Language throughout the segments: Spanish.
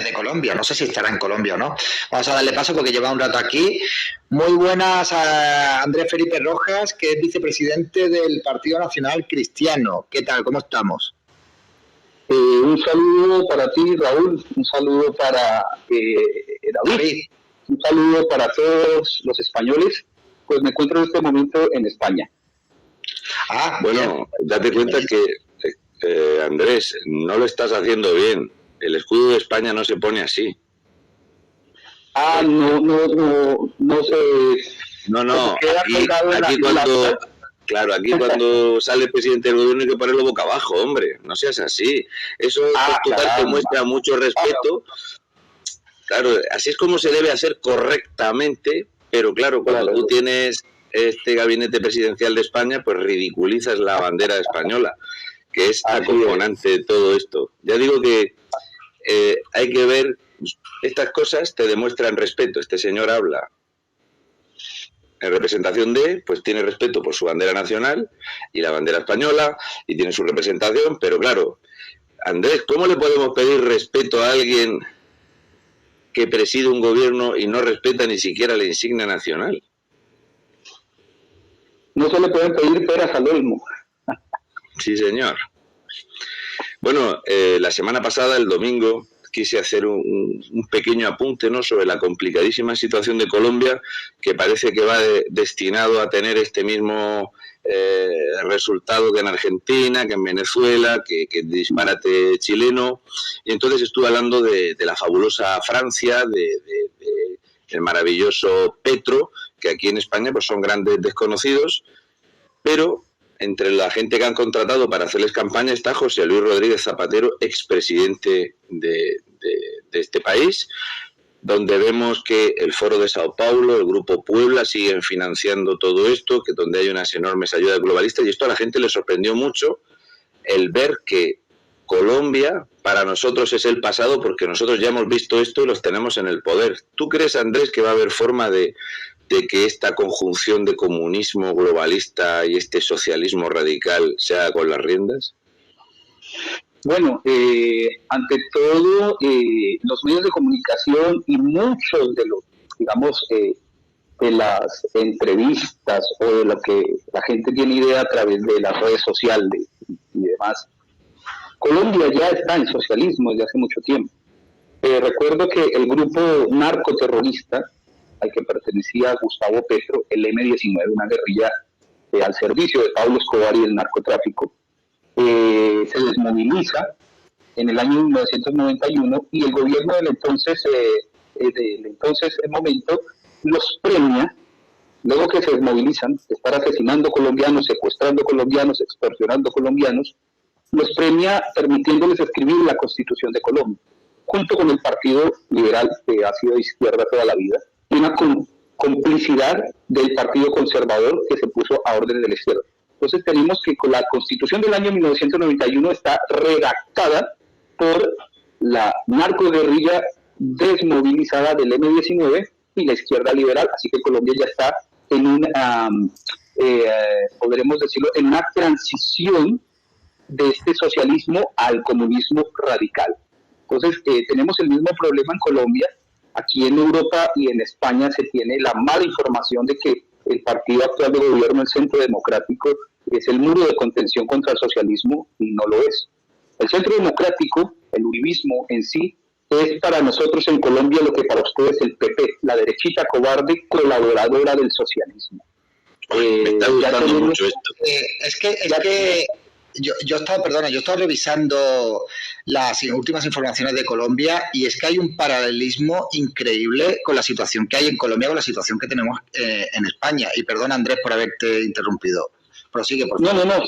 De Colombia, no sé si estará en Colombia o no. Vamos a darle paso porque lleva un rato aquí. Muy buenas a Andrés Felipe Rojas, que es vicepresidente del Partido Nacional Cristiano. ¿Qué tal? ¿Cómo estamos? Un saludo para ti, Raúl, un saludo para David, un saludo para todos los españoles. Pues me encuentro en este momento en España. Bueno, date cuenta que, Andrés, no lo estás haciendo bien. El escudo de España no se pone así. No sé. No, aquí cuando sale el presidente del gobierno hay que ponerlo boca abajo, hombre, no seas así. Eso te muestra mucho respeto. Claro, así es como se debe hacer correctamente, pero claro, cuando tú tienes este gabinete presidencial de España, pues ridiculizas la bandera española, que es acojonante de todo esto. Ya digo que hay que ver, estas cosas te demuestran respeto. Este señor habla en representación de, pues tiene respeto por su bandera nacional y la bandera española y tiene su representación, pero claro, Andrés, ¿cómo le podemos pedir respeto a alguien que preside un gobierno y no respeta ni siquiera la insignia nacional? No se le pueden pedir peras al olmo. Sí, señor. Bueno, la semana pasada, el domingo, quise hacer un pequeño apunte, ¿no?, sobre la complicadísima situación de Colombia, que parece que va destinado a tener este mismo resultado que en Argentina, que en Venezuela, que disparate chileno. Y entonces estuve hablando de la fabulosa Francia, del maravilloso Petro, que aquí en España pues son grandes desconocidos, pero entre la gente que han contratado para hacerles campaña está José Luis Rodríguez Zapatero, expresidente de este país, donde vemos que el Foro de Sao Paulo, el Grupo Puebla siguen financiando todo esto, que donde hay unas enormes ayudas globalistas, y esto a la gente le sorprendió mucho el ver que Colombia para nosotros es el pasado, porque nosotros ya hemos visto esto y los tenemos en el poder. ¿Tú crees, Andrés, que va a haber forma de que esta conjunción de comunismo globalista y este socialismo radical se haga con las riendas? Bueno, ante todo, los medios de comunicación y muchos de los, digamos, de las entrevistas o de lo que la gente tiene idea a través de las redes sociales y demás, Colombia ya está en socialismo desde hace mucho tiempo. Recuerdo que el grupo narcoterrorista al que pertenecía Gustavo Petro, el M-19, una guerrilla al servicio de Pablo Escobar y el narcotráfico, se desmoviliza en el año 1991 y el gobierno del entonces momento los premia, luego que se desmovilizan, estar asesinando colombianos, secuestrando colombianos, extorsionando colombianos, los premia permitiéndoles escribir la Constitución de Colombia, junto con el Partido Liberal, que ha sido de izquierda toda la vida, y una complicidad del Partido Conservador que se puso a orden de la izquierda. Entonces tenemos que con la Constitución del año 1991 está redactada por la narcoguerrilla desmovilizada del M-19 y la izquierda liberal, así que Colombia ya está en una, podremos decirlo, en una transición de este socialismo al comunismo radical. Entonces tenemos el mismo problema en Colombia. Aquí en Europa y en España se tiene la mala información de que el partido actual de gobierno, el Centro Democrático, es el muro de contención contra el socialismo, y no lo es. El Centro Democrático, el uribismo en sí, es para nosotros en Colombia lo que para ustedes el PP, la derechita cobarde colaboradora del socialismo. Me está gustando mucho esto. Es que yo estaba revisando las últimas informaciones de Colombia, y es que hay un paralelismo increíble con la situación que hay en Colombia con la situación que tenemos en España. Y perdona, Andrés, por haberte interrumpido. Prosigue, por favor. No.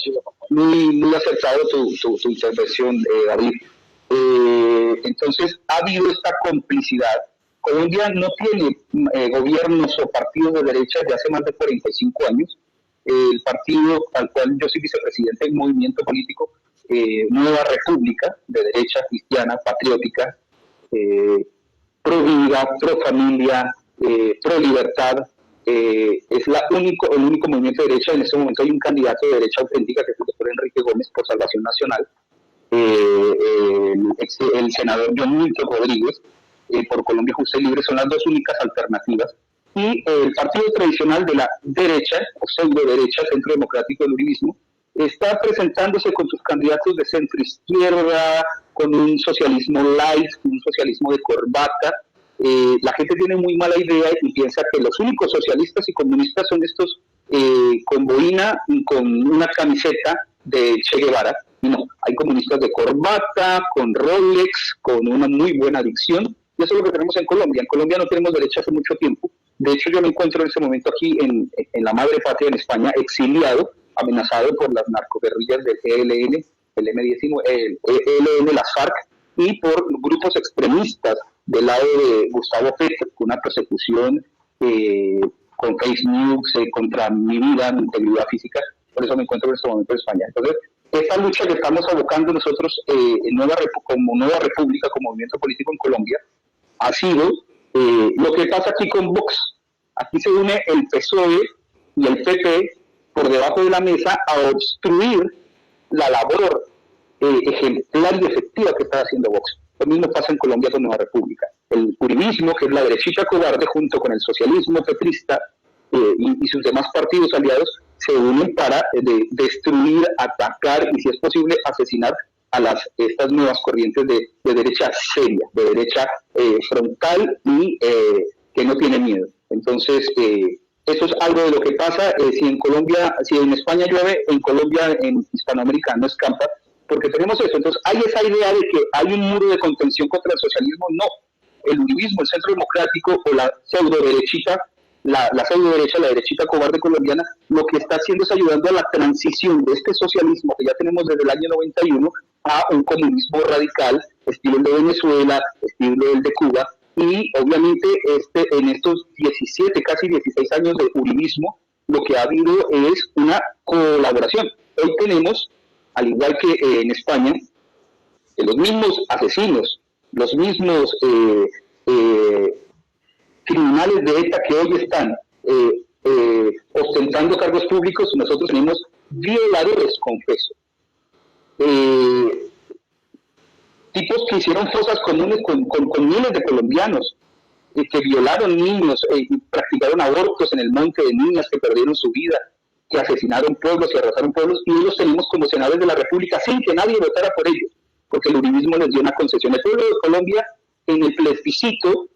Muy acertado tu intervención, David. Entonces, ha habido esta complicidad. Colombia no tiene gobiernos o partidos de derecha desde hace más de 45 años. El partido al cual yo soy vicepresidente del movimiento político Nueva República, de derecha cristiana, patriótica, pro vida, pro familia, pro libertad, es el único movimiento de derecha. En este momento hay un candidato de derecha auténtica, que es el doctor Enrique Gómez, por Salvación Nacional, el senador John Milton Rodríguez, por Colombia Justa y Libre, son las dos únicas alternativas. Y el partido tradicional de la derecha, o pseudo derecha, Centro Democrático del Uribismo, está presentándose con sus candidatos de centro izquierda, con un socialismo light, un socialismo de corbata. La gente tiene muy mala idea y piensa que los únicos socialistas y comunistas son estos con boina y con una camiseta de Che Guevara. Y no, hay comunistas de corbata, con Rolex, con una muy buena dicción. Y eso es lo que tenemos en Colombia. En Colombia no tenemos derecha hace mucho tiempo. De hecho, yo me encuentro en este momento aquí en la madre patria, en España, exiliado, amenazado por las narcoguerrillas del ELN, el M19, el ELN, las FARC, y por grupos extremistas del lado de Gustavo Petro, con una persecución con fake news contra mi vida, mi integridad física. Por eso me encuentro en este momento en España. Entonces, esta lucha que estamos abocando nosotros como Nueva República, como movimiento político en Colombia, ha sido lo que pasa aquí con Vox. Aquí se une el PSOE y el PP por debajo de la mesa a obstruir la labor ejemplar y efectiva que está haciendo Vox. Lo mismo pasa en Colombia con Nueva República. El uribismo, que es la derechita cobarde, junto con el socialismo petrista y sus demás partidos aliados, se unen para destruir, atacar y, si es posible, asesinar a estas nuevas corrientes de derecha seria, de derecha frontal y que no tiene miedo. Entonces, eso es algo de lo que pasa. Si en España llueve, en Colombia, en Hispanoamérica no escampa, porque tenemos eso. Entonces, hay esa idea de que hay un muro de contención contra el socialismo. No, el uribismo, el Centro Democrático o la pseudo-derechita, la pseudo-derecha, la derechita cobarde colombiana, lo que está haciendo es ayudando a la transición de este socialismo que ya tenemos desde el año 91 a un comunismo radical, estilo el de Venezuela, estilo el de Cuba. Y obviamente en estos 17, casi 16 años de uribismo, lo que ha habido es una colaboración. Hoy tenemos, al igual que en España, los mismos asesinos, los mismos criminales de ETA que hoy están ostentando cargos públicos, nosotros tenemos violadores confesos. Tipos que hicieron fosas comunes con miles de colombianos, que violaron niños, practicaron abortos en el monte de niñas que perdieron su vida, que asesinaron pueblos y arrasaron pueblos, y ellos tenemos como senadores de la República sin que nadie votara por ellos, porque el uribismo les dio una concesión. El pueblo de Colombia, en el plebiscito,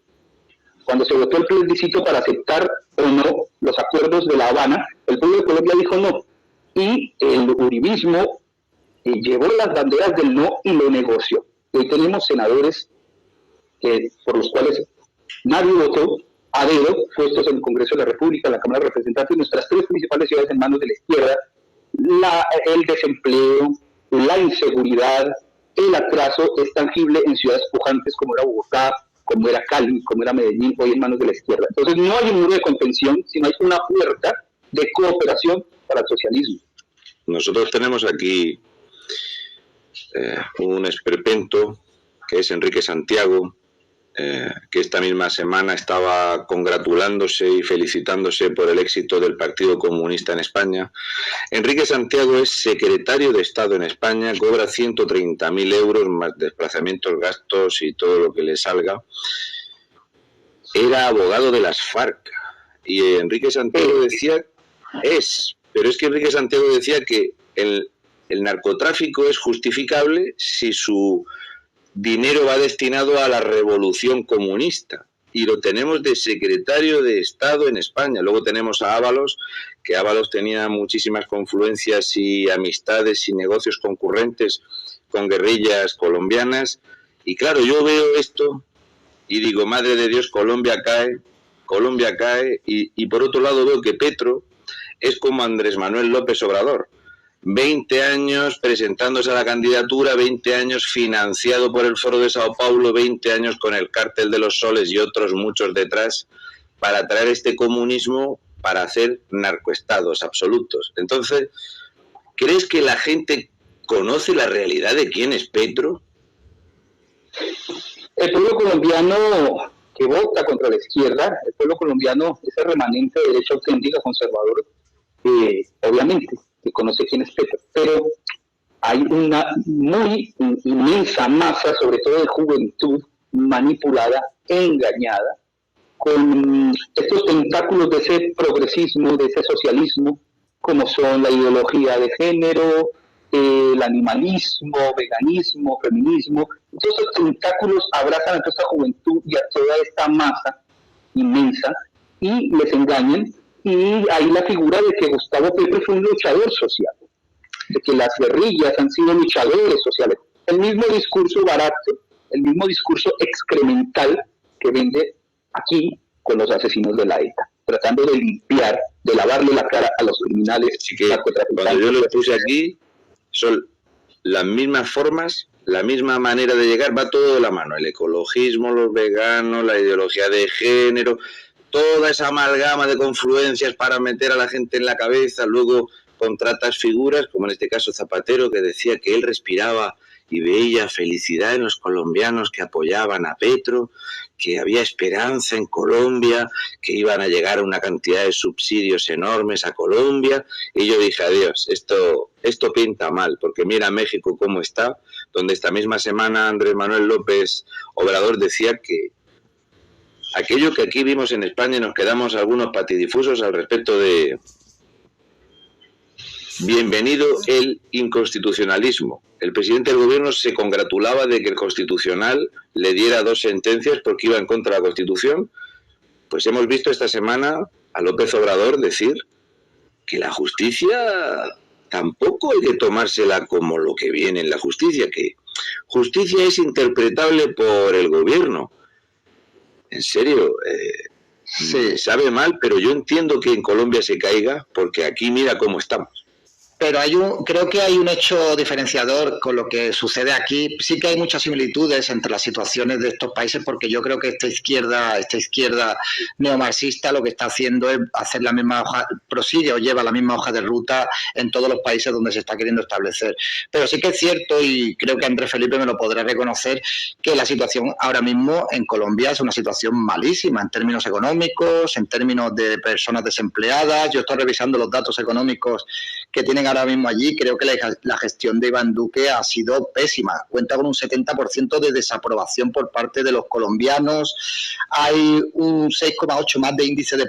cuando se votó el plebiscito para aceptar o no los acuerdos de La Habana, el pueblo de Colombia dijo no, y el uribismo llevó las banderas del no y lo negoció. Hoy tenemos senadores por los cuales nadie votó a dedo, puestos en el Congreso de la República, en la Cámara de Representantes, nuestras tres principales ciudades en manos de la izquierda. El desempleo, la inseguridad, el atraso es tangible en ciudades pujantes como era Bogotá, como era Cali, como era Medellín, hoy en manos de la izquierda. Entonces no hay un muro de contención, sino hay una puerta de cooperación para el socialismo. Nosotros tenemos aquí un esperpento que es Enrique Santiago, que esta misma semana estaba congratulándose y felicitándose por el éxito del Partido Comunista en España. Enrique Santiago es secretario de Estado en España, cobra 130.000 euros más desplazamientos, gastos y todo lo que le salga. Era abogado de las FARC y Enrique Santiago decía, pero es que Enrique Santiago decía que el narcotráfico es justificable si su dinero va destinado a la revolución comunista, y lo tenemos de secretario de Estado en España. Luego tenemos a Ábalos, que Ábalos tenía muchísimas confluencias y amistades y negocios concurrentes con guerrillas colombianas, y claro, yo veo esto y digo, madre de Dios, Colombia cae, y por otro lado veo que Petro es como Andrés Manuel López Obrador, 20 años presentándose a la candidatura, 20 años financiado por el Foro de Sao Paulo, 20 años con el Cártel de los Soles y otros muchos detrás para traer este comunismo para hacer narcoestados absolutos. Entonces, ¿crees que la gente conoce la realidad de quién es Petro? El pueblo colombiano que vota contra la izquierda, el pueblo colombiano, ese remanente de derecha auténtica conservador, obviamente que conoce quién es Petro, pero hay una muy inmensa masa, sobre todo de juventud, manipulada, engañada, con estos tentáculos de ese progresismo, de ese socialismo, como son la ideología de género, el animalismo, veganismo, feminismo. Todos esos tentáculos abrazan a toda esta juventud y a toda esta masa inmensa y les engañan. Y hay la figura de que Gustavo Petro fue un luchador social, de que las guerrillas han sido luchadores sociales. El mismo discurso barato, el mismo discurso excremental que vende aquí con los asesinos de la ETA, tratando de limpiar, de lavarle la cara a los criminales. Así que cuando yo lo puse aquí, son las mismas formas, la misma manera de llegar, va todo de la mano, el ecologismo, los veganos, la ideología de género, toda esa amalgama de confluencias para meter a la gente en la cabeza. Luego contratas figuras, como en este caso Zapatero, que decía que él respiraba y veía felicidad en los colombianos que apoyaban a Petro, que había esperanza en Colombia, que iban a llegar a una cantidad de subsidios enormes a Colombia. Y yo dije, adiós, esto pinta mal, porque mira México cómo está, donde esta misma semana Andrés Manuel López Obrador decía que aquello que aquí vimos en España y nos quedamos algunos patidifusos al respecto de bienvenido el inconstitucionalismo. El presidente del gobierno se congratulaba de que el Constitucional le diera 2 sentencias porque iba en contra de la Constitución. Pues hemos visto esta semana a López Obrador decir que la justicia tampoco hay que tomársela como lo que viene en la justicia, que justicia es interpretable por el gobierno. En serio, Sí. sabe mal, pero yo entiendo que en Colombia se caiga porque aquí mira cómo estamos. Pero creo que hay un hecho diferenciador con lo que sucede aquí. Sí que hay muchas similitudes entre las situaciones de estos países, porque yo creo que esta izquierda neomarxista lo que está haciendo es hacer la misma hoja, prosigue o lleva la misma hoja de ruta en todos los países donde se está queriendo establecer. Pero sí que es cierto, y creo que Andrés Felipe me lo podrá reconocer, que la situación ahora mismo en Colombia es una situación malísima en términos económicos, en términos de personas desempleadas. Yo estoy revisando los datos económicos que tienen ahora mismo allí. Creo que la gestión de Iván Duque ha sido pésima. Cuenta con un 70% de desaprobación por parte de los colombianos. Hay un 6,8 más de índice de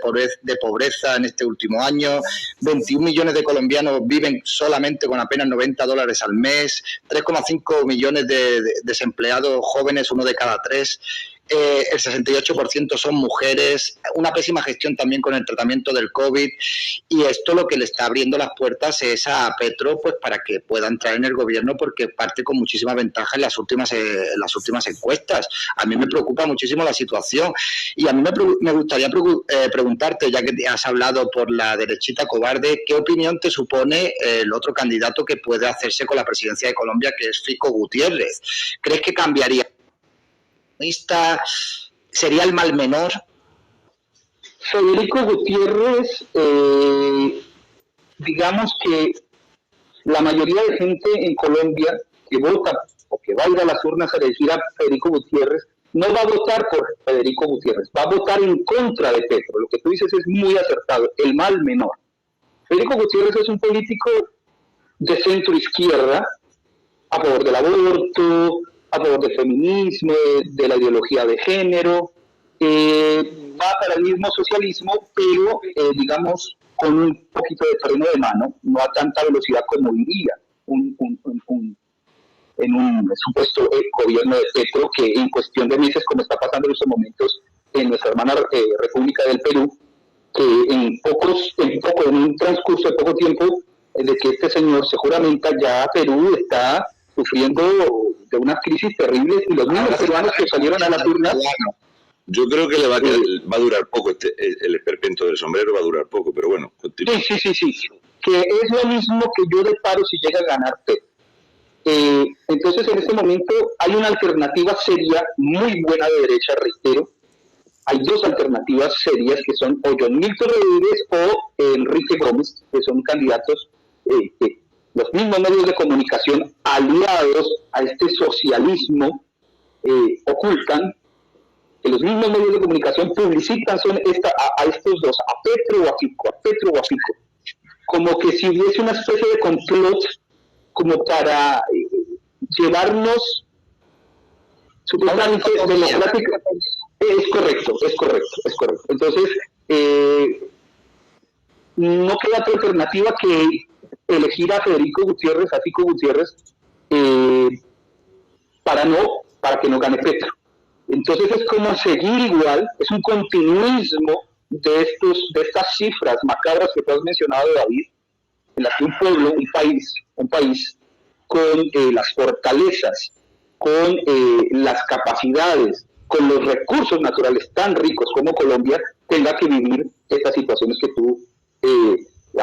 pobreza en este último año. 21 millones de colombianos viven solamente con apenas $90 al mes. 3,5 millones de desempleados jóvenes, 1 de cada 3. El 68% son mujeres, una pésima gestión también con el tratamiento del COVID, y esto lo que le está abriendo las puertas es a Petro, pues para que pueda entrar en el gobierno, porque parte con muchísima ventaja en las últimas encuestas. A mí me preocupa muchísimo la situación, y a mí me gustaría preguntarte, ya que has hablado por la derechita cobarde, ¿qué opinión te supone el otro candidato que puede hacerse con la presidencia de Colombia, que es Fico Gutiérrez? ¿Crees que cambiaría? ¿Sería el mal menor? Federico Gutiérrez, digamos que la mayoría de gente en Colombia que vota o que va a ir a las urnas a elegir a Federico Gutiérrez, no va a votar por Federico Gutiérrez, va a votar en contra de Petro. Lo que tú dices es muy acertado, el mal menor. Federico Gutiérrez es un político de centro izquierda, a favor del aborto, a favor del feminismo, de la ideología de género, va para el mismo socialismo, pero digamos con un poquito de freno de mano, no a tanta velocidad como iría en un supuesto gobierno de Petro, que en cuestión de meses, como está pasando en estos momentos en nuestra hermana República del Perú, que en un transcurso de poco tiempo de que este señor se juramenta, ya Perú está sufriendo de unas crisis terribles, y los mismos peruanos que salieron a las urnas. Yo creo que va a durar poco, el esperpento del sombrero va a durar poco, pero bueno, continúa. Sí, que es lo mismo que yo deparo si llega a ganar Petro. Entonces, en este momento hay una alternativa seria, muy buena de derecha, reitero. Hay 2 alternativas serias, que son o John Milton Rodríguez o Enrique Gómez, que son candidatos que los mismos medios de comunicación aliados a este socialismo ocultan, que los mismos medios de comunicación publicitan a estos dos, a Petro o a Fico, como que si hubiese una especie de complot como para llevarnos supuestamente democrática. Es correcto. Entonces, no queda otra alternativa que elegir a Federico Gutiérrez, a Fico Gutiérrez, para que no gane Petro. Entonces es como seguir igual, es un continuismo de estas cifras macabras que tú has mencionado, David, en las que un pueblo, un país con las fortalezas, con las capacidades, con los recursos naturales tan ricos como Colombia, tenga que vivir estas situaciones que tú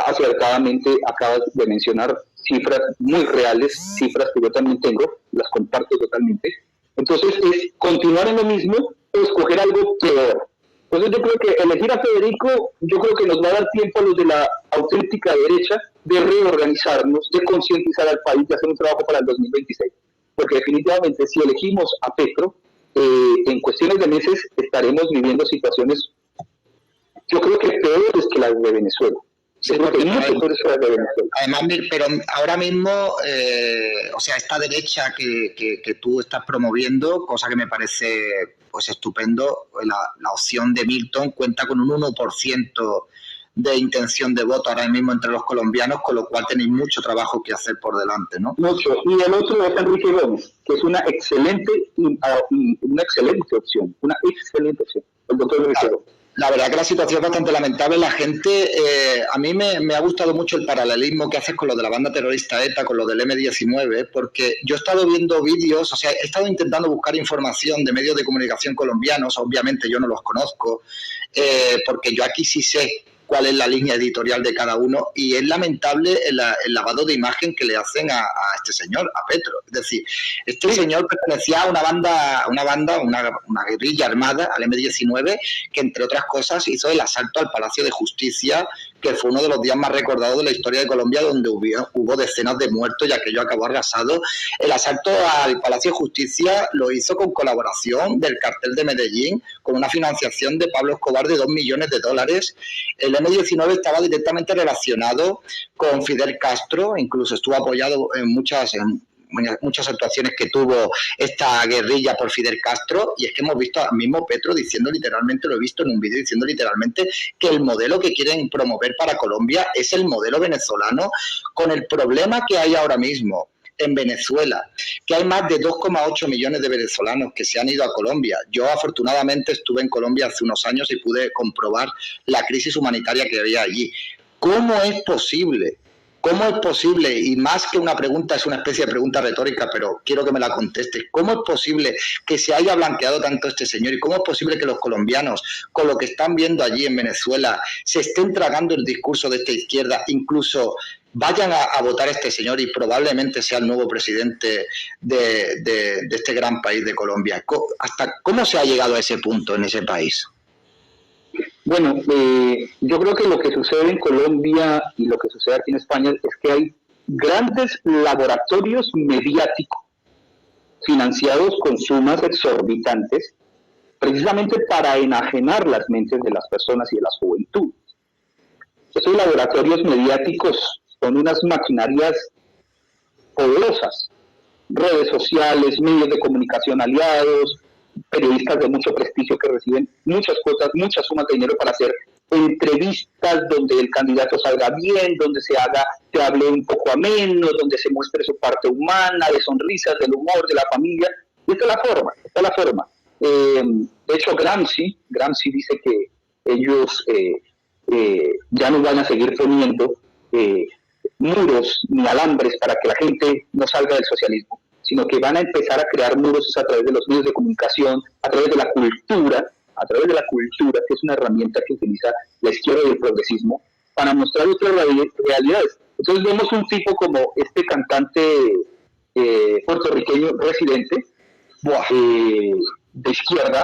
acertadamente acabas de mencionar, cifras muy reales, cifras que yo también tengo, las comparto totalmente. Entonces es continuar en lo mismo o escoger algo peor. Entonces yo creo que elegir a Federico, yo creo que nos va a dar tiempo a los de la auténtica derecha de reorganizarnos, de concientizar al país, de hacer un trabajo para el 2026. Porque definitivamente si elegimos a Petro, en cuestiones de meses estaremos viviendo situaciones, yo creo que peores que las de Venezuela. Sí, además, pero ahora mismo, o sea, esta derecha que tú estás promoviendo, cosa que me parece pues estupendo, la opción de Milton cuenta con un 1% de intención de voto ahora mismo entre los colombianos, con lo cual tenéis mucho trabajo que hacer por delante, ¿no? Mucho. Y el otro es Enrique Gómez, que es una excelente opción, el doctor Enrique Gómez. La verdad que la situación es bastante lamentable. La gente, a mí me ha gustado mucho el paralelismo que haces con lo de la banda terrorista ETA, con lo del M-19, porque yo he estado viendo vídeos, o sea, he estado intentando buscar información de medios de comunicación colombianos, obviamente yo no los conozco, porque yo aquí sí sé cuál es la línea editorial de cada uno, y es lamentable el lavado de imagen que le hacen a este señor, a Petro. Es decir, este señor pertenecía a una guerrilla armada, al M-19, que entre otras cosas hizo el asalto al Palacio de Justicia, que fue uno de los días más recordados de la historia de Colombia, donde hubo decenas de muertos y aquello acabó arrasado. El asalto al Palacio de Justicia lo hizo con colaboración del cartel de Medellín, con una financiación de Pablo Escobar de $2 millones. El M-19 estaba directamente relacionado con Fidel Castro, incluso estuvo apoyado en muchas actuaciones que tuvo esta guerrilla por Fidel Castro, y es que hemos visto al mismo Petro diciendo literalmente, lo he visto en un vídeo diciendo literalmente que el modelo que quieren promover para Colombia es el modelo venezolano, con el problema que hay ahora mismo en Venezuela, que hay más de 2,8 millones de venezolanos que se han ido a Colombia. Yo afortunadamente estuve en Colombia hace unos años y pude comprobar la crisis humanitaria que había allí. ¿Cómo es posible? ¿Cómo es posible? Y más que una pregunta, es una especie de pregunta retórica, pero quiero que me la contestes. ¿Cómo es posible que se haya blanqueado tanto este señor? ¿Y cómo es posible que los colombianos, con lo que están viendo allí en Venezuela, se estén tragando el discurso de esta izquierda, incluso vayan a votar a este señor y probablemente sea el nuevo presidente de este gran país de Colombia? ¿Cómo se ha llegado a ese punto en ese país? Bueno, yo creo que lo que sucede en Colombia y lo que sucede aquí en España es que hay grandes laboratorios mediáticos financiados con sumas exorbitantes precisamente para enajenar las mentes de las personas y de las juventudes. Estos laboratorios mediáticos son unas maquinarias poderosas, redes sociales, medios de comunicación aliados, periodistas de mucho prestigio que reciben muchas cuotas, muchas sumas de dinero para hacer entrevistas donde el candidato salga bien, donde se hable un poco ameno, donde se muestre su parte humana, de sonrisas, del humor, de la familia. Y esta es la forma. De hecho, Gramsci dice que ellos ya no van a seguir poniendo muros ni alambres para que la gente no salga del socialismo, sino que van a empezar a crear muros a través de los medios de comunicación, a través de la cultura, que es una herramienta que utiliza la izquierda y el progresismo, para mostrar otras realidades. Entonces vemos un tipo como este cantante puertorriqueño residente, de izquierda,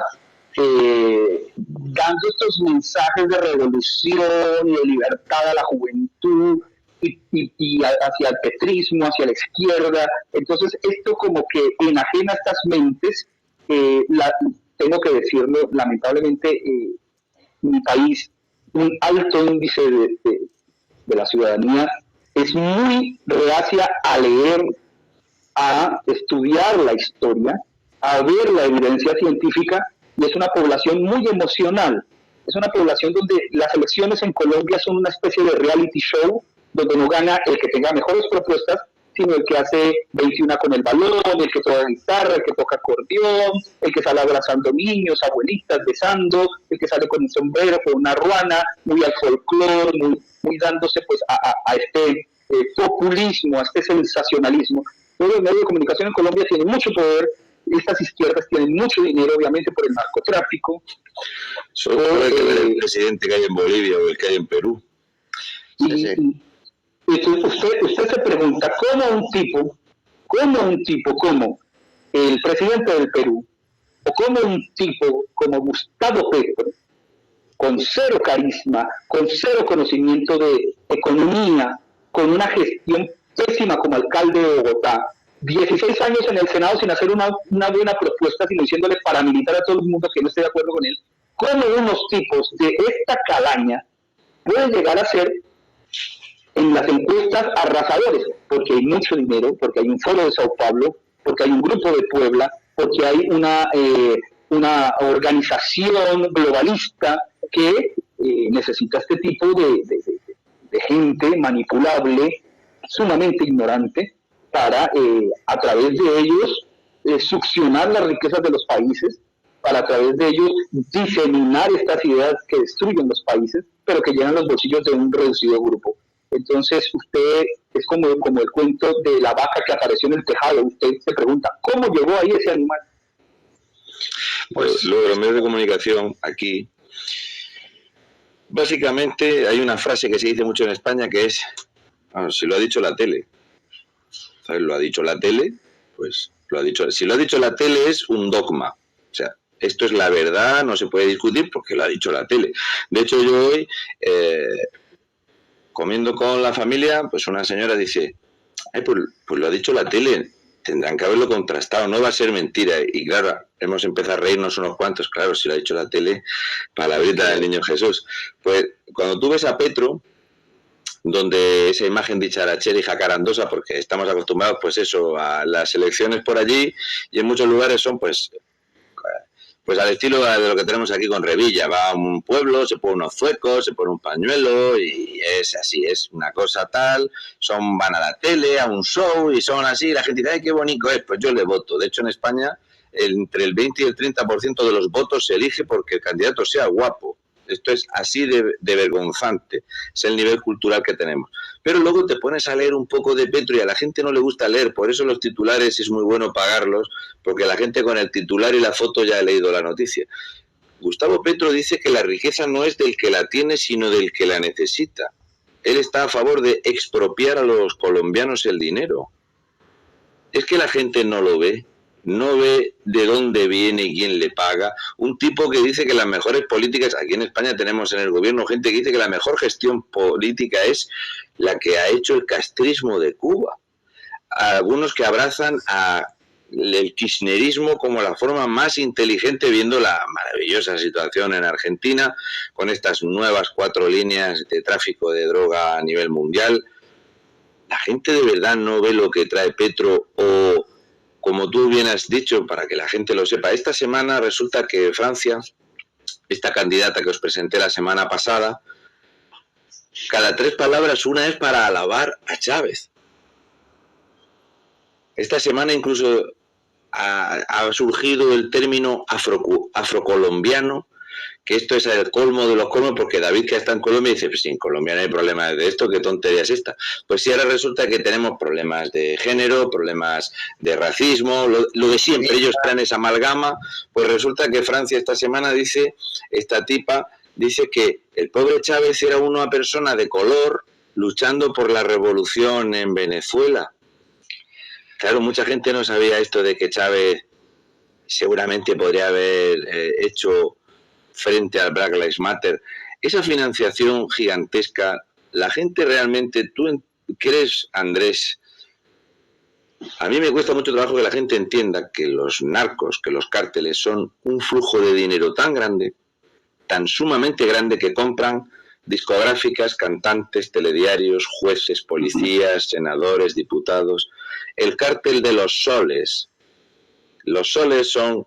dando estos mensajes de revolución y de libertad a la juventud, y hacia el petrismo, hacia la izquierda. Entonces esto como que enajena estas mentes. Tengo que decirlo, lamentablemente mi país, un alto índice de la ciudadanía es muy reacia a leer, a estudiar la historia, a ver la evidencia científica, y es una población muy emocional. Es una población donde las elecciones en Colombia son una especie de reality show, donde no gana el que tenga mejores propuestas, sino el que hace 21 con el balón, el que toca guitarra, el que toca acordeón, el que sale abrazando niños, abuelitas, besando, el que sale con un sombrero, con una ruana, muy al folclore, muy dándose pues a este populismo, a este sensacionalismo. Todo el medio de comunicación en Colombia tiene mucho poder, estas izquierdas tienen mucho dinero, obviamente, por el narcotráfico. Solo hay que ver el presidente que hay en Bolivia o el que hay en Perú. Y usted se pregunta, ¿cómo un tipo como el presidente del Perú, o como un tipo como Gustavo Petro, con cero carisma, con cero conocimiento de economía, con una gestión pésima como alcalde de Bogotá, 16 años en el Senado sin hacer una buena propuesta, sino diciéndole paramilitar a todo el mundo que no esté de acuerdo con él, cómo unos tipos de esta calaña pueden llegar a ser en las encuestas arrasadores? Porque hay mucho dinero, porque hay un foro de Sao Paulo, porque hay un grupo de Puebla, porque hay una organización globalista que necesita este tipo de gente manipulable, sumamente ignorante, para a través de ellos succionar las riquezas de los países, para a través de ellos diseminar estas ideas que destruyen los países, pero que llenan los bolsillos de un reducido grupo. Entonces usted es como el cuento de la vaca que apareció en el tejado. Usted se pregunta, ¿cómo llegó ahí ese animal? Pues luego los medios de comunicación aquí, básicamente hay una frase que se dice mucho en España que es, si lo ha dicho la tele, ¿sabes? Lo ha dicho la tele, pues lo ha dicho. Si lo ha dicho la tele es un dogma, o sea, esto es la verdad, no se puede discutir porque lo ha dicho la tele. De hecho, yo hoy, comiendo con la familia, pues una señora dice, pues lo ha dicho la tele, tendrán que haberlo contrastado, no va a ser mentira. Y claro, hemos empezado a reírnos unos cuantos, claro, si lo ha dicho la tele, palabrita del niño Jesús. Pues cuando tú ves a Petro, donde esa imagen dicharachera y jacarandosa, porque estamos acostumbrados pues eso, a las elecciones por allí, y en muchos lugares son pues al estilo de lo que tenemos aquí con Revilla, va a un pueblo, se pone unos zuecos, se pone un pañuelo y es así, es una cosa tal, van a la tele, a un show y son así, la gente dice, ay, qué bonito es, pues yo le voto. De hecho, en España, entre el 20 y el 30% de los votos se elige porque el candidato sea guapo. Esto es así de vergonzante, es el nivel cultural que tenemos. Pero luego te pones a leer un poco de Petro y a la gente no le gusta leer, por eso los titulares es muy bueno pagarlos, porque la gente con el titular y la foto ya ha leído la noticia. Gustavo Petro dice que la riqueza no es del que la tiene, sino del que la necesita. Él está a favor de expropiar a los colombianos el dinero. Es que la gente no lo ve. No ve de dónde viene y quién le paga. Un tipo que dice que las mejores políticas, aquí en España tenemos en el gobierno gente que dice que la mejor gestión política es la que ha hecho el castrismo de Cuba. Algunos que abrazan el kirchnerismo como la forma más inteligente, viendo la maravillosa situación en Argentina, con estas nuevas 4 líneas de tráfico de droga a nivel mundial. La gente de verdad no ve lo que trae Petro o... Como tú bien has dicho, para que la gente lo sepa, esta semana resulta que Francia, esta candidata que os presenté la semana pasada, cada 3 palabras una es para alabar a Chávez. Esta semana incluso ha surgido el término afrocolombiano, que esto es el colmo de los colmos, porque David, que está en Colombia, dice, pues si en Colombia no hay problema de esto, ¿qué tontería es esta? Pues sí, ahora resulta que tenemos problemas de género, problemas de racismo, lo de siempre, ellos traen esa amalgama, pues resulta que Francia esta semana dice, esta tipa, dice que el pobre Chávez era una persona de color luchando por la revolución en Venezuela. Claro, mucha gente no sabía esto de que Chávez seguramente podría haber hecho frente al Black Lives Matter, esa financiación gigantesca, la gente realmente, ¿tú crees, Andrés? A mí me cuesta mucho trabajo que la gente entienda que los narcos, que los cárteles son un flujo de dinero tan grande, tan sumamente grande, que compran discográficas, cantantes, telediarios, jueces, policías, senadores, diputados. El cártel de los soles. Los soles son,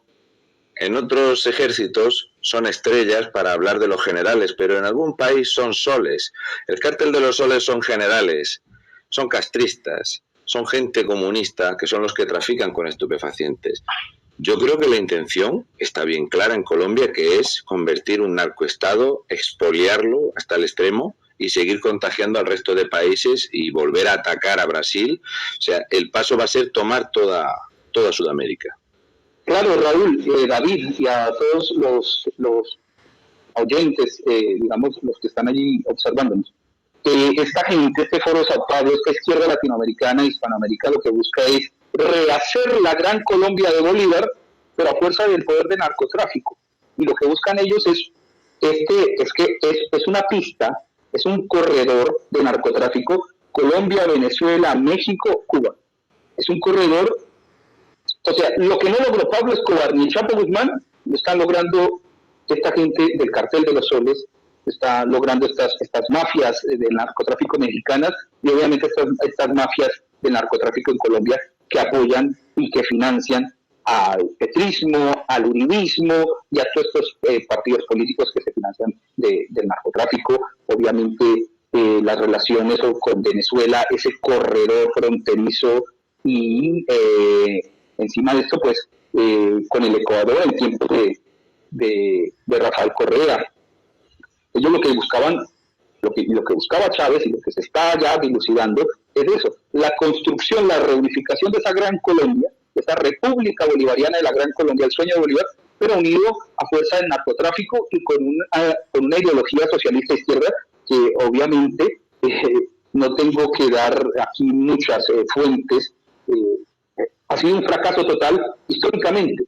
en otros ejércitos, son estrellas para hablar de los generales, pero en algún país son soles. El cártel de los soles son generales, son castristas, son gente comunista, que son los que trafican con estupefacientes. Yo creo que la intención está bien clara en Colombia, que es convertir un narcoestado, expoliarlo hasta el extremo y seguir contagiando al resto de países y volver a atacar a Brasil. O sea, el paso va a ser tomar toda Sudamérica. Claro, Raúl, David, y a todos los oyentes, digamos, los que están allí observándonos. Esta gente, este Foro Sao Paulo, esta izquierda latinoamericana, hispanoamericana, lo que busca es rehacer la gran Colombia de Bolívar, pero a fuerza del poder de narcotráfico. Y lo que buscan ellos es una pista, es un corredor de narcotráfico, Colombia, Venezuela, México, Cuba. Es un corredor, o sea, lo que no logró Pablo Escobar ni Chapo Guzmán, lo están logrando esta gente del cartel de los soles, está logrando estas mafias del narcotráfico mexicanas y obviamente estas mafias del narcotráfico en Colombia que apoyan y que financian al petrismo, al uribismo y a todos estos partidos políticos que se financian del narcotráfico. Obviamente las relaciones con Venezuela, ese corredor fronterizo y encima de esto pues con el Ecuador en tiempo de Rafael Correa. Ellos lo que buscaban, lo que buscaba Chávez y lo que se está ya dilucidando es eso, la construcción, la reunificación de esa gran Colombia, de esa república bolivariana de la gran Colombia, el sueño de Bolívar, pero unido a fuerza del narcotráfico y con una ideología socialista izquierda que obviamente no tengo que dar aquí muchas fuentes, ha sido un fracaso total históricamente.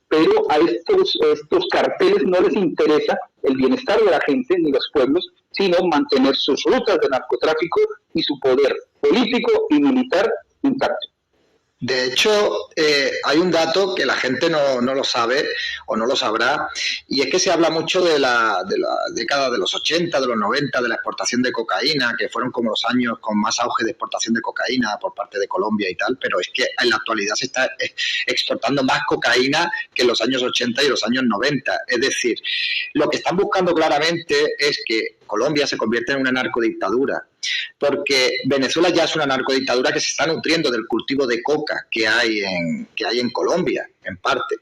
Pero a estos carteles no les interesa el bienestar de la gente ni los pueblos, sino mantener sus rutas de narcotráfico y su poder político y militar intacto. De hecho, hay un dato que la gente no lo sabe o no lo sabrá, y es que se habla mucho de la década de los 80, de los 90, de la exportación de cocaína, que fueron como los años con más auge de exportación de cocaína por parte de Colombia y tal, pero es que en la actualidad se está exportando más cocaína que en los años 80 y los años 90. Es decir, lo que están buscando claramente es que Colombia se convierta en una narcodictadura, porque Venezuela ya es una narcodictadura que se está nutriendo del cultivo de coca que hay en Colombia, en parte.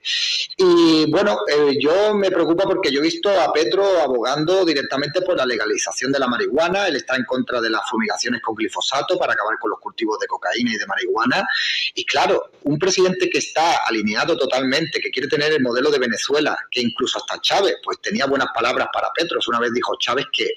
Y bueno, yo me preocupa porque yo he visto a Petro abogando directamente por la legalización de la marihuana. Él está en contra de las fumigaciones con glifosato para acabar con los cultivos de cocaína y de marihuana. Y claro, un presidente que está alineado totalmente, que quiere tener el modelo de Venezuela, que incluso hasta Chávez pues tenía buenas palabras para Petro. Una vez dijo Chávez que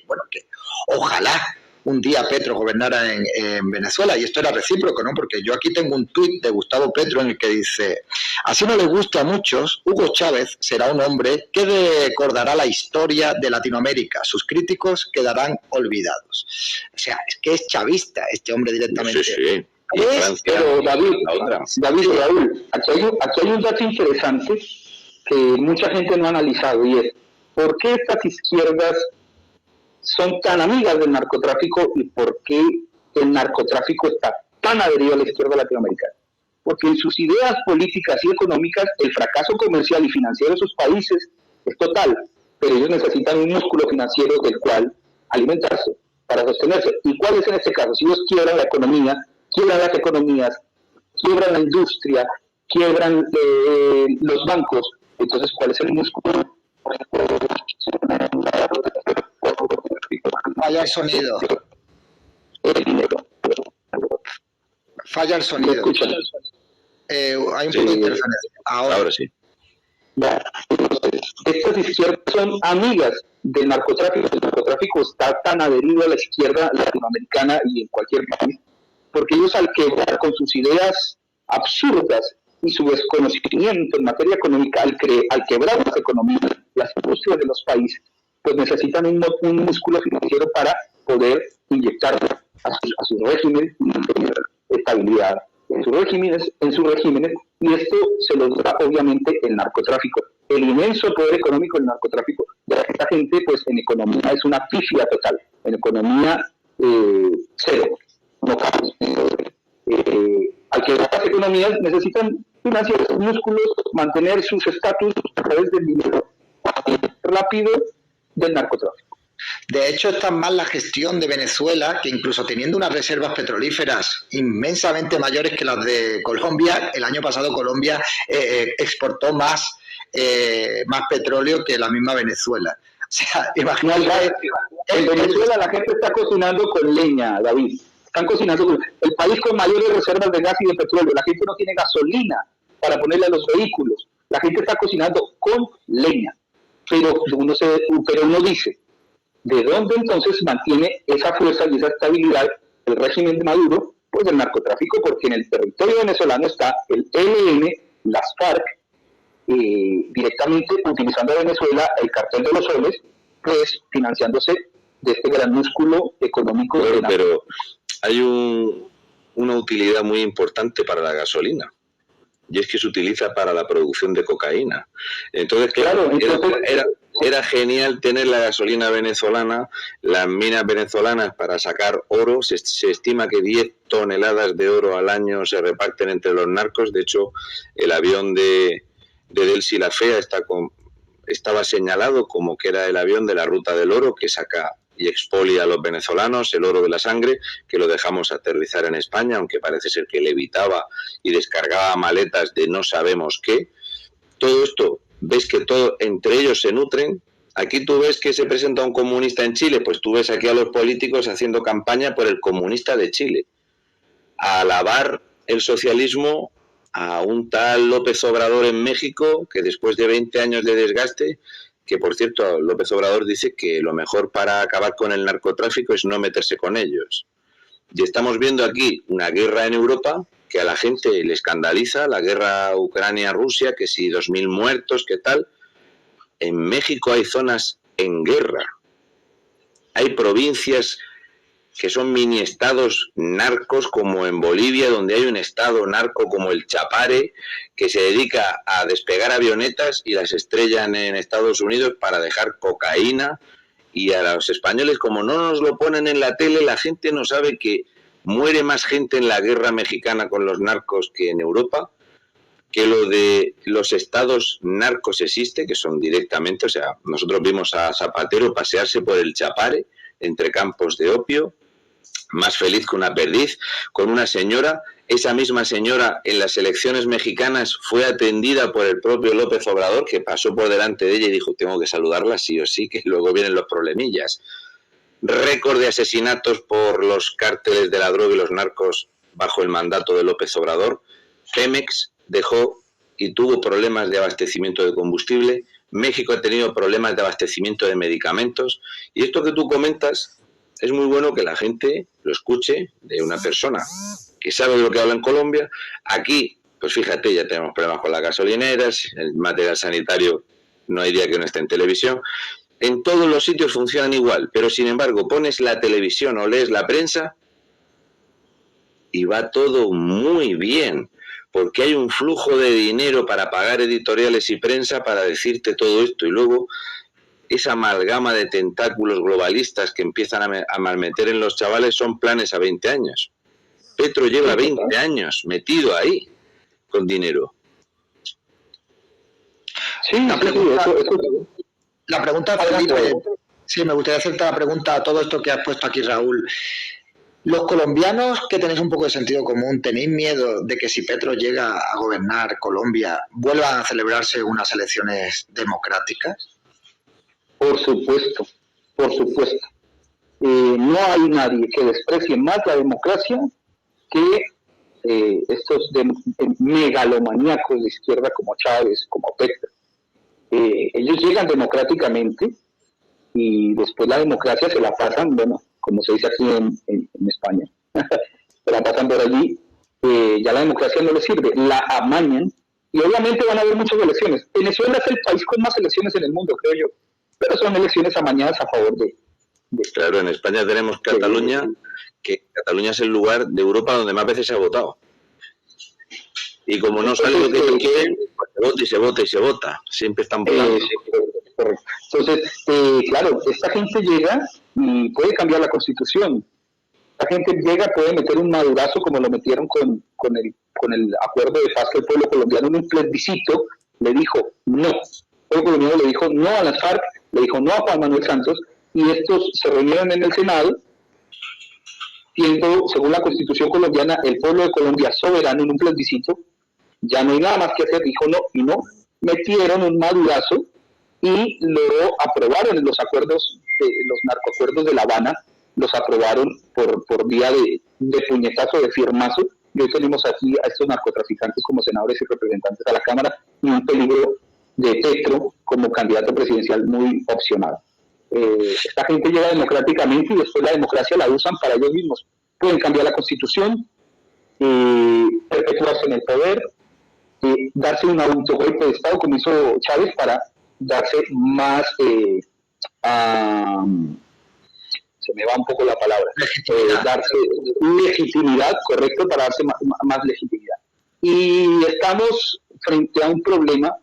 ojalá un día Petro gobernara en Venezuela, y esto era recíproco, ¿no? Porque yo aquí tengo un tuit de Gustavo Petro en el que dice: así no le gusta a muchos, Hugo Chávez será un hombre que recordará la historia de Latinoamérica, sus críticos quedarán olvidados. O sea, es que es chavista este hombre directamente. Sí. Pero David y Raúl, aquí hay un dato interesante que mucha gente no ha analizado, y es ¿por qué estas izquierdas son tan amigas del narcotráfico y por qué el narcotráfico está tan adherido a la izquierda latinoamericana? Porque en sus ideas políticas y económicas el fracaso comercial y financiero de sus países es total, pero ellos necesitan un músculo financiero del cual alimentarse para sostenerse. ¿Y cuál es en este caso? Si ellos quiebran la economía, quiebran las economías, quiebran la industria, quiebran los bancos, entonces ¿cuál es el músculo? Falla el sonido. Falla el sonido. Hay un poco de interferencia. Ahora sí. Estas izquierdas son amigas del narcotráfico. El narcotráfico está tan adherido a la izquierda latinoamericana y en cualquier país, porque ellos al quebrar con sus ideas absurdas y su desconocimiento en materia económica, al quebrar las economías, las industrias de los países, pues necesitan un músculo financiero para poder inyectar a sus regímenes y mantener estabilidad en sus regímenes, y esto se los da obviamente el narcotráfico. El inmenso poder económico del narcotráfico ya esta gente, pues en economía es una pifia total. En economía, cero. No cabe. Al que las economías necesitan financiar sus músculos, mantener sus estatus a través del dinero rápido del narcotráfico. De hecho, es tan mal la gestión de Venezuela que incluso teniendo unas reservas petrolíferas inmensamente mayores que las de Colombia, el año pasado Colombia exportó más petróleo que la misma Venezuela. O sea, imagínate. En Venezuela la gente está cocinando con leña, David. Están cocinando con el país con mayores reservas de gas y de petróleo. La gente no tiene gasolina para ponerle a los vehículos. La gente está cocinando con leña. Pero uno dice, ¿de dónde entonces mantiene esa fuerza y esa estabilidad el régimen de Maduro? Pues del narcotráfico, porque en el territorio venezolano está el ELN, las FARC, directamente utilizando a Venezuela el cartel de los soles, pues financiándose de este gran músculo económico. Pero hay una utilidad muy importante para la gasolina, y es que se utiliza para la producción de cocaína. Entonces, claro, era genial tener la gasolina venezolana, las minas venezolanas para sacar oro. Se estima que 10 toneladas de oro al año se reparten entre los narcos. De hecho, el avión de Delcy la Fea estaba señalado como que era el avión de la ruta del oro que saca y expolia a los venezolanos el oro de la sangre, que lo dejamos aterrizar en España, aunque parece ser que levitaba y descargaba maletas de no sabemos qué. Todo esto, ves que todo entre ellos se nutren. Aquí tú ves que se presenta un comunista en Chile, pues tú ves aquí a los políticos haciendo campaña por el comunista de Chile, a alabar el socialismo a un tal López Obrador en México, que después de 20 años de desgaste, que por cierto López Obrador dice que lo mejor para acabar con el narcotráfico es no meterse con ellos. Y estamos viendo aquí una guerra en Europa que a la gente le escandaliza, la guerra Ucrania-Rusia, que si 2.000 muertos, ¿qué tal? En México hay zonas en guerra. Hay provincias que son mini estados narcos, como en Bolivia, donde hay un estado narco como el Chapare, que se dedica a despegar avionetas y las estrellan en Estados Unidos para dejar cocaína. Y a los españoles, como no nos lo ponen en la tele, la gente no sabe que muere más gente en la guerra mexicana con los narcos que en Europa, que lo de los estados narcos existe, que son directamente, o sea, nosotros vimos a Zapatero pasearse por el Chapare, entre campos de opio, más feliz que una perdiz, con una señora. Esa misma señora en las elecciones mexicanas fue atendida por el propio López Obrador, que pasó por delante de ella y dijo, tengo que saludarla sí o sí, que luego vienen los problemillas. Récord de asesinatos por los cárteles de la droga y los narcos bajo el mandato de López Obrador. Pemex dejó y tuvo problemas de abastecimiento de combustible. México ha tenido problemas de abastecimiento de medicamentos. Y esto que tú comentas, es muy bueno que la gente lo escuche de una persona que sabe de lo que habla en Colombia. Aquí, pues fíjate, ya tenemos problemas con las gasolineras, el material sanitario no hay día que no esté en televisión. En todos los sitios funcionan igual, pero sin embargo pones la televisión o lees la prensa y va todo muy bien, porque hay un flujo de dinero para pagar editoriales y prensa para decirte todo esto, y luego esa amalgama de tentáculos globalistas que empiezan a malmeter en los chavales son planes a 20 años. Petro lleva 20 años metido ahí con dinero. Sí, la pregunta, Felipe, sí, me gustaría hacerte la pregunta a todo esto que has puesto aquí, Raúl. Los colombianos, que tenéis un poco de sentido común, ¿tenéis miedo de que si Petro llega a gobernar Colombia, vuelvan a celebrarse unas elecciones democráticas? Por supuesto, por supuesto. No hay nadie que desprecie más la democracia que estos megalomaníacos de izquierda como Chávez, como Petro. Ellos llegan democráticamente y después la democracia se la pasan, bueno, como se dice aquí en España, se la pasan por allí, ya la democracia no les sirve, la amañan y obviamente van a haber muchas elecciones. Venezuela es el país con más elecciones en el mundo, creo yo, pero son elecciones amañadas a favor de... Claro, en España tenemos Cataluña, que Cataluña es el lugar de Europa donde más veces se ha votado. Y como no sale lo que se quiere, pues se vota y se vota y se vota. Siempre están votando. Correcto. Entonces, claro, esta gente llega y puede cambiar la Constitución. Esta gente llega, puede meter un madurazo como lo metieron con el acuerdo de paz que el pueblo colombiano en un plebiscito le dijo no. El pueblo colombiano le dijo no a las FARC, le dijo no a Juan Manuel Santos, y estos se reunieron en el Senado, siendo, según la Constitución colombiana, el pueblo de Colombia soberano en un plebiscito. Ya no hay nada más que hacer, dijo no, y no, metieron un madurazo y lo aprobaron en los acuerdos, los narcoacuerdos de La Habana, los aprobaron por vía de puñetazo, de firmazo, y hoy tenemos aquí a estos narcotraficantes como senadores y representantes a la Cámara, y un peligro de Petro como candidato presidencial muy opcionado. Esta gente llega democráticamente y después la democracia la usan para ellos mismos. Pueden cambiar la Constitución, perpetuarse en el poder, darse un autogolpe de Estado como hizo Chávez para darse más, se me va un poco la palabra, darse legitimidad, correcto, para darse más legitimidad. Y estamos frente a un problema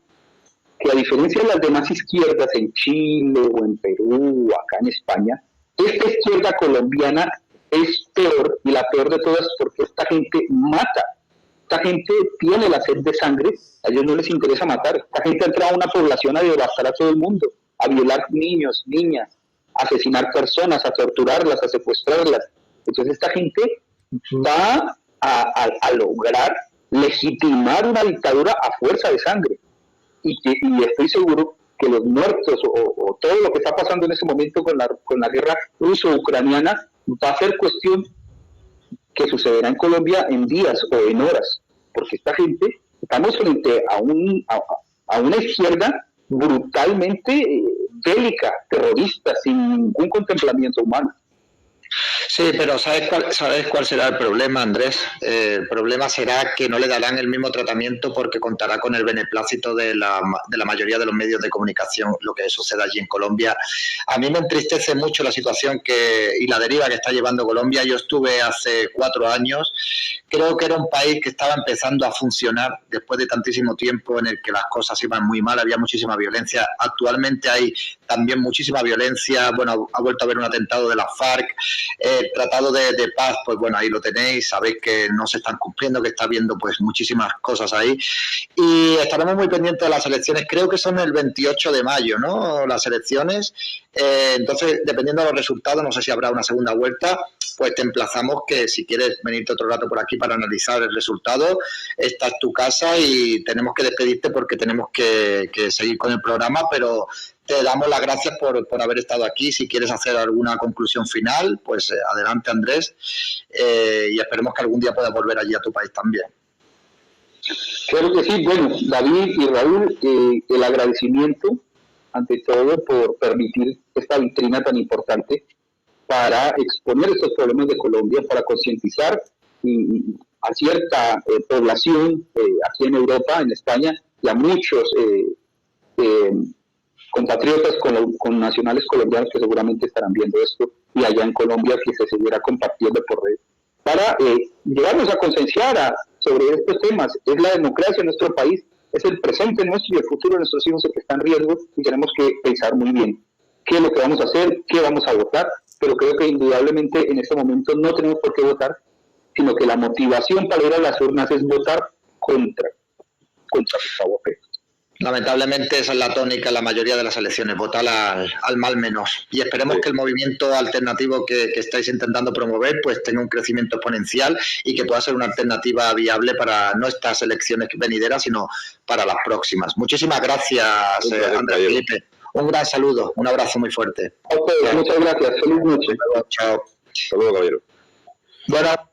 que, a diferencia de las demás izquierdas en Chile o en Perú o acá en España, esta izquierda colombiana es peor, y la peor de todas, porque esta gente mata. Esta gente tiene la sed de sangre, a ellos no les interesa matar. Esta gente ha entrado a una población a devastar a todo el mundo, a violar niños, niñas, a asesinar personas, a torturarlas, a secuestrarlas. Entonces esta gente va a lograr legitimar una dictadura a fuerza de sangre. Y estoy seguro que los muertos o todo lo que está pasando en ese momento con la guerra ruso-ucraniana va a ser cuestión que sucederá en Colombia en días o en horas, porque esta gente, estamos frente a una izquierda brutalmente bélica, terrorista, sin ningún contemplamiento humano. Sí, pero ¿sabes cuál será el problema, Andrés? El problema será que no le darán el mismo tratamiento porque contará con el beneplácito de la mayoría de los medios de comunicación, lo que sucede allí en Colombia. A mí me entristece mucho la situación y la deriva que está llevando Colombia. Yo estuve hace 4 años. Creo que era un país que estaba empezando a funcionar después de tantísimo tiempo en el que las cosas iban muy mal, había muchísima violencia. Actualmente hay también muchísima violencia. Bueno, ha vuelto a haber un atentado de la FARC. El tratado de paz, pues bueno, ahí lo tenéis, sabéis que no se están cumpliendo, que está habiendo pues muchísimas cosas ahí, y estaremos muy pendientes de las elecciones. Creo que son el 28 de mayo, ¿no?, las elecciones. Entonces, dependiendo de los resultados, no sé si habrá una segunda vuelta, pues te emplazamos que si quieres venirte otro rato por aquí para analizar el resultado, esta es tu casa y tenemos que despedirte porque tenemos que seguir con el programa, pero te damos las gracias por haber estado aquí. Si quieres hacer alguna conclusión final, pues adelante, Andrés, y esperemos que algún día puedas volver allí a tu país también. Claro que sí. Bueno, David y Raúl, el agradecimiento ante todo por permitir esta vitrina tan importante para exponer estos problemas de Colombia, para concientizar a cierta población aquí en Europa, en España, y a muchos compatriotas con nacionales colombianos que seguramente estarán viendo esto, y allá en Colombia que se seguirá compartiendo por red, para llevarnos a concienciar sobre estos temas. Es la democracia en nuestro país, es el presente nuestro y el futuro de nuestros hijos el que está en riesgo, y tenemos que pensar muy bien qué es lo que vamos a hacer, qué vamos a votar, pero creo que indudablemente en este momento no tenemos por qué votar, sino que la motivación para ir a las urnas es votar contra Gustavo Petro. Lamentablemente esa es la tónica en la mayoría de las elecciones, votar al mal menos. Y esperemos que el movimiento alternativo que estáis intentando promover pues tenga un crecimiento exponencial y que pueda ser una alternativa viable para no estas elecciones venideras, sino para las próximas. Muchísimas gracias, Andrés Felipe. Un gran saludo, un abrazo muy fuerte. Okay, muchas gracias. Feliz noche. Chao. Hasta luego, caballero. Bueno.